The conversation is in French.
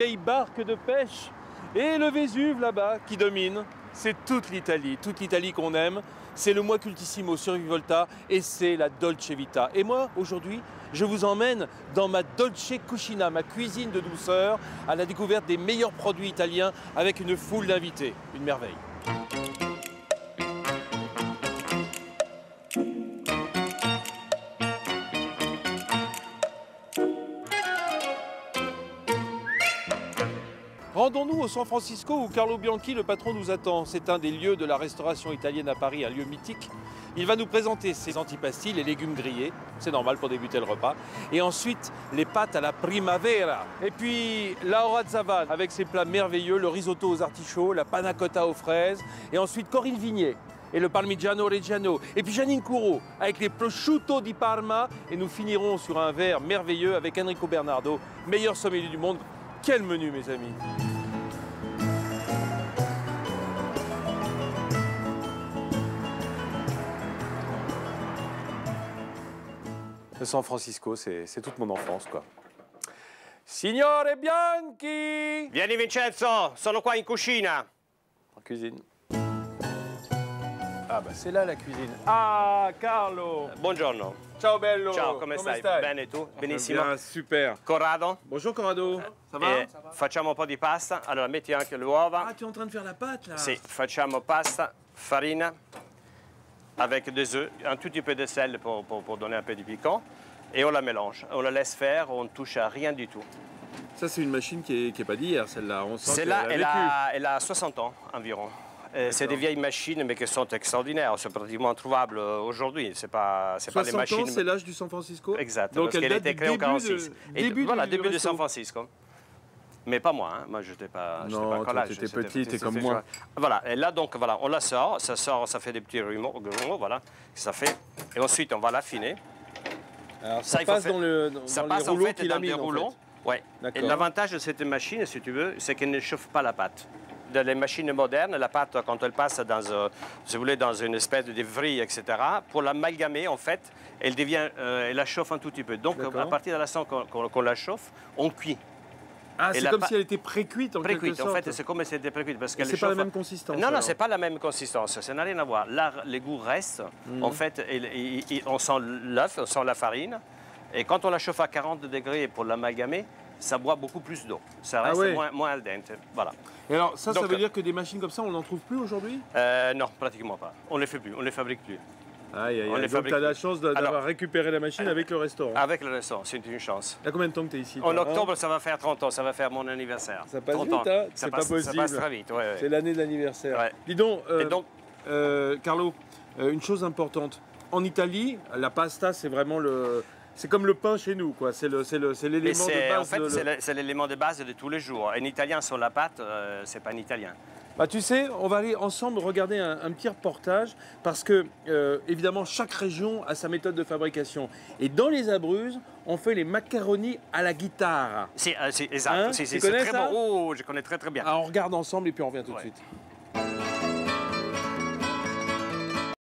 Vieille barque de pêche et le Vésuve là-bas qui domine. C'est toute l'Italie qu'on aime. C'est le Moi Cultissimo sur Vivolta et c'est la Dolce Vita. Et moi, aujourd'hui, je vous emmène dans ma Dolce Cucina, ma cuisine de douceur, à la découverte des meilleurs produits italiens avec une foule d'invités. Une merveille. Rendons-nous au San Francisco où Carlo Bianchi, le patron, nous attend. C'est un des lieux de la restauration italienne à Paris, un lieu mythique. Il va nous présenter ses antipasti, les légumes grillés, c'est normal pour débuter le repas. Et ensuite, les pâtes à la primavera. Et puis, la orazzavan avec ses plats merveilleux, le risotto aux artichauts, la panna cotta aux fraises. Et ensuite, Corinne Vignet et le parmigiano reggiano. Et puis Janine Courreau avec les prosciutto di Parma. Et nous finirons sur un verre merveilleux avec Enrico Bernardo, meilleur sommelier du monde. Quel menu, mes amis! Le San Francisco, c'est toute mon enfance, quoi. Signore Bianchi! Vieni Vincenzo, sono qua in cucina. En cuisine. Ah, bah c'est là la cuisine. Ah, Carlo! Buongiorno. Ciao bello! Ciao, come stai? Bene tu? Benissimo. Bien, super. Corrado? Bonjour Corrado. Ça va? Facciamo un po' di pasta. Allora metti anche le uova. Ah, tu es en train de faire la pâte là? Sì, facciamo pasta, farina, avec des œufs, un tout petit peu de sel pour donner un peu de piquant. Et on la mélange. On la laisse faire, on ne touche à rien du tout. Ça, c'est une machine qui est pas d'hier, celle-là. Celle-là, elle a 60 ans environ. C'est des vieilles machines, mais qui sont extraordinaires. C'est pratiquement introuvable aujourd'hui. C'est pas les machines. 60 ans, c'est l'âge du San Francisco? Exact. Donc parce qu'elle a été créée en 46. Début de San Francisco. Mais pas moi, hein. Moi je n'étais pas. Non, toi, tu étais petit, t'es comme moi. Voilà, et là donc voilà, on la sort, ça fait des petits grumeaux, voilà, ça fait. Et ensuite on va l'affiner. Alors ça passe dans les rouleaux qu'il a mis dans des rouleaux. Ouais. Et l'avantage de cette machine, si tu veux, c'est qu'elle ne chauffe pas la pâte. Dans les machines modernes, la pâte, quand elle passe dans, si vous voulez, dans une espèce de vrille, etc., pour l'amalgamer, en fait, elle la chauffe un tout petit peu. Donc, à partir de l'instant qu'on la chauffe, on cuit. Ah, c'est comme si elle était pré-cuite en quelque sorte. En fait, c'est comme si elle était pré-cuite. C'est pas la même consistance. Non, non, c'est pas la même consistance. Ça n'a rien à voir. Là, les goûts restent. En fait, on sent l'œuf, on sent la farine. Et quand on la chauffe à 40 degrés pour l'amalgamer, ça boit beaucoup plus d'eau. Ça reste moins al dente. Voilà. Et alors, ça veut dire que des machines comme ça, on n'en trouve plus aujourd'hui? Non, pratiquement pas. On ne les fait plus, on ne les fabrique plus. Aïe, aïe, aïe. Donc, tu as la chance d'avoir récupéré la machine avec le restaurant. Avec le restaurant, c'est une chance. Il y a combien de temps que tu es ici? En octobre, ça va faire 30 ans, ça va faire mon anniversaire. Ça passe vite, hein? C'est pas possible. Ça passe très vite, ouais. C'est l'année de l'anniversaire. Ouais. Dis donc, Carlo, une chose importante. En Italie, la pasta, c'est vraiment c'est comme le pain chez nous, quoi. C'est l'élément de base. En fait, c'est l'élément de base de tous les jours. Un Italien sur la pâte, c'est pas un Italien. Bah, tu sais, on va aller ensemble regarder un petit reportage parce que, évidemment, chaque région a sa méthode de fabrication. Et dans les Abruzzes, on fait les macaronis à la guitare. C'est exact. Hein? C'est très bon. Oh, je connais très très bien. Alors, on regarde ensemble et puis on revient tout de suite.